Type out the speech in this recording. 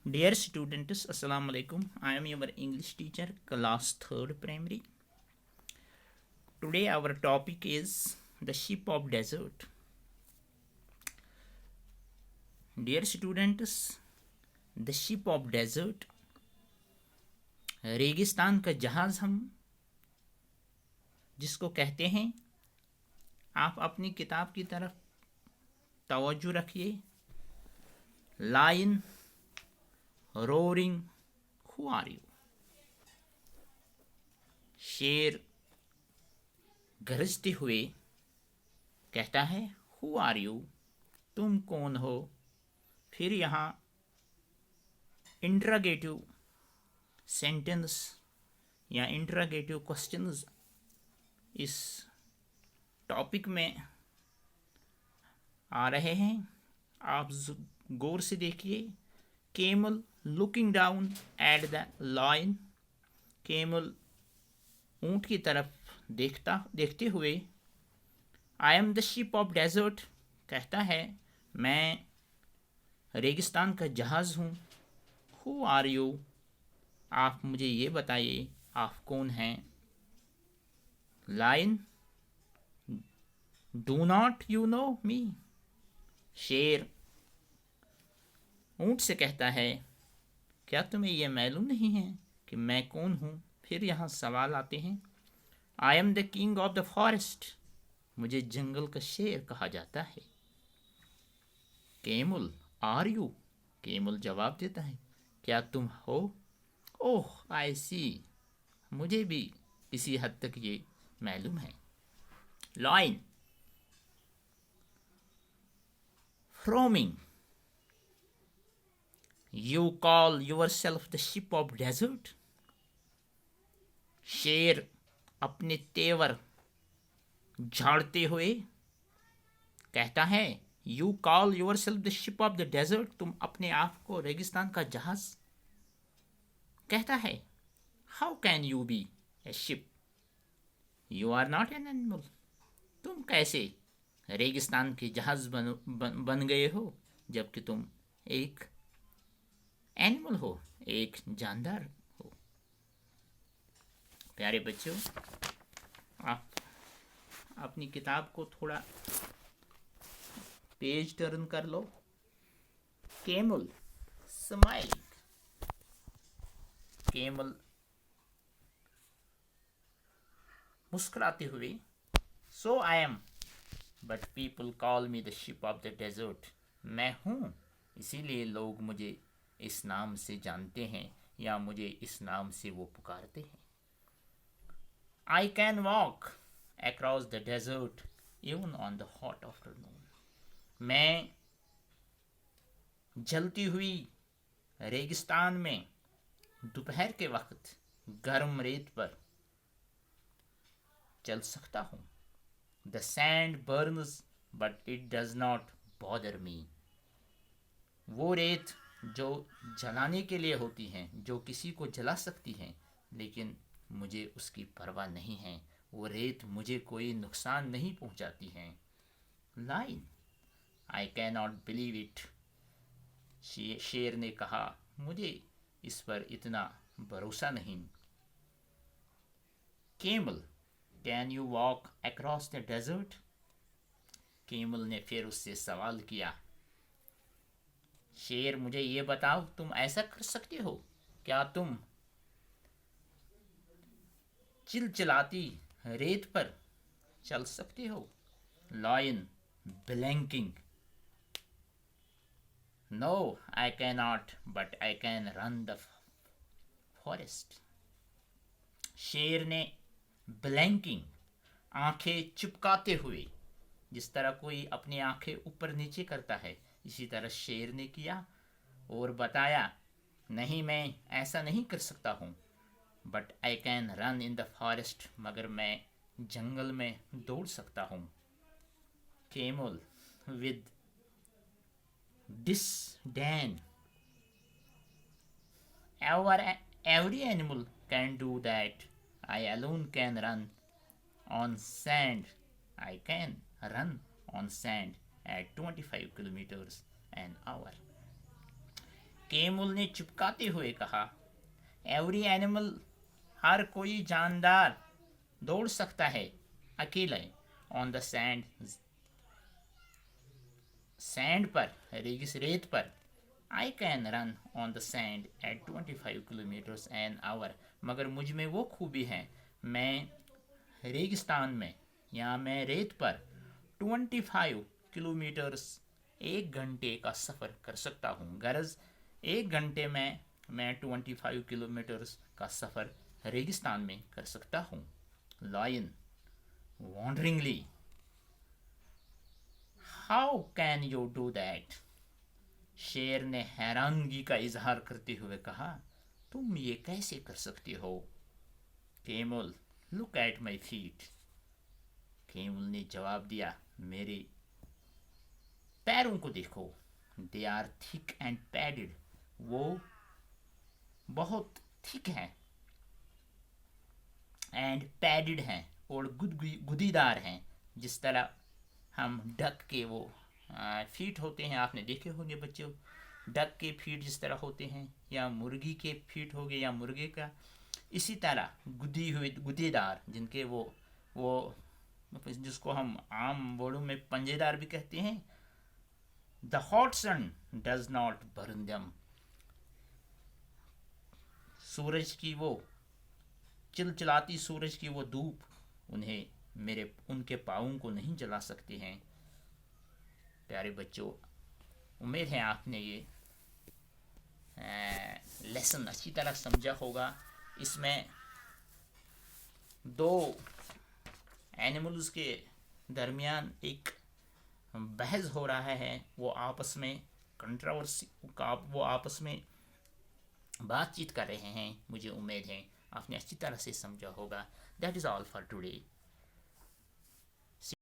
Dear students, Assalamu alaikum. I am your English teacher, class 3rd primary. Today our topic is the ship of desert. Dear students, the ship of desert, रेगिस्तान का जहाज हम जिसको कहते हैं, आप अपनी किताब की तरफ तवज्जो रखिए. Lion roaring, who are you. शेर गरजते हुए कहता है, हु आर यू, तुम कौन हो. फिर यहाँ इंट्रागेटिव सेंटेंस या इंट्रागेटिव क्वेश्चंस इस टॉपिक में आ रहे हैं. आप गौर से देखिए. Camel looking down at the lion, camel ऊंट की तरफ देखते हुए I am the ship of desert कहता है, मैं रेगिस्तान का जहाज हूँ. हु आर यू, आप मुझे ये बताइए आप कौन हैं. Lion do not you know me, शेर ऊंट से कहता है, क्या तुम्हें यह मालूम नहीं है कि मैं कौन हूँ. फिर यहाँ सवाल आते हैं. आई am the king of the forest, मुझे जंगल का शेर कहा जाता है. केमल आर यू, केमल जवाब देता है, क्या तुम हो. ओह आई सी, मुझे भी इसी हद तक ये मालूम है. Lion frowning, you call yourself the ship of desert. शेर अपने तेवर झाड़ते हुए कहता है, you call yourself the ship of the desert, तुम अपने आप को रेगिस्तान का जहाज कहता है. How can you be a ship, you are not an animal, तुम कैसे रेगिस्तान के जहाज बन गए हो जबकि तुम एक एनिमल हो, एक जानदार हो. प्यारे बच्चों, आप अपनी किताब को थोड़ा पेज टर्न कर लो. केमल स्माइल, केमल मुस्कुराते हुए, so I am but people call me the ship of the desert, मैं हूँ इसीलिए लोग मुझे इस नाम से जानते हैं या मुझे इस नाम से वो पुकारते हैं. I can walk across the desert even on the hot afternoon, मैं जलती हुई रेगिस्तान में दोपहर के वक्त गर्म रेत पर चल सकता हूँ. The sand Burns but it does not bother me, वो रेत जो जलाने के लिए होती हैं, जो किसी को जला सकती हैं, लेकिन मुझे उसकी परवाह नहीं है. वो रेत मुझे कोई नुकसान नहीं पहुंचाती हैं. Lion I can not believe it, शेर ने कहा, मुझे इस पर इतना भरोसा नहीं. Camel can you walk across the desert, camel ने फिर उससे सवाल किया, शेर मुझे ये बताओ तुम ऐसा कर सकते हो, क्या तुम चिलचिलाती रेत पर चल सकते हो. Lion blanking, no I can not but I can run the forest, शेर ने ब्लैंकिंग आंखें चिपकाते हुए, जिस तरह कोई अपनी आंखें ऊपर नीचे करता है, इसी तरह शेर ने किया और बताया, नहीं मैं ऐसा नहीं कर सकता हूँ. But I can run in the forest, मगर मैं जंगल में दौड़ सकता हूँ. Camel with disdain, every animal can do that, I alone can run on sand, I can run on sand at 25 kilometers an hour. केमुल ने चिपकाते हुए कहा। एवरी एनिमल, हर कोई जानदार दौड़ सकता है अकेले। ऑन द सैंड, सैंड पर, रेत पर। I can run on the sand at 25 kilometres an hour. मगर मुझ में वो खूबी है, मैं रेगिस्तान में या मैं रेत पर 25 किलोमीटर्स 1 घंटे का सफ़र कर सकता हूँ। गरज 1 घंटे में मैं 25 किलोमीटर्स का सफ़र रेगिस्तान में कर सकता हूँ। Lion wonderingly, how can you do that? शेर ने हैरानगी का इजहार करते हुए कहा, तुम ये कैसे कर सकते हो? Camel, look at my feet. Camel ने जवाब दिया, मेरे पैरों को देखो। They are thick and padded. वो बहुत थिक हैं एंड पैडेड हैं और गुदीदार हैं। जिस तरह हम डक के वो फीट होते हैं, आपने देखे होंगे बच्चों, डक के फीट जिस तरह होते हैं, या मुर्गी के फीट हो गए या मुर्गे का, इसी तरह गुदी हुए गुदेदार, जिनके वो जिसको हम आम वर्डों में पंजेदार भी कहते हैं। The hot sun does not burn them. सूरज की वो चिलचिलाती सूरज की वो धूप उनके पाँवों को नहीं जला सकते हैं। प्यारे बच्चों, उम्मीद है आपने ये लेसन अच्छी तरह समझा होगा। इसमें दो एनिमल्स के दरमियान एक बहस हो रहा है, वो आपस में कंट्रोवर्सी का, वो आपस में बातचीत कर रहे हैं। मुझे उम्मीद है आपने अच्छी तरह से समझा होगा। That is all for today.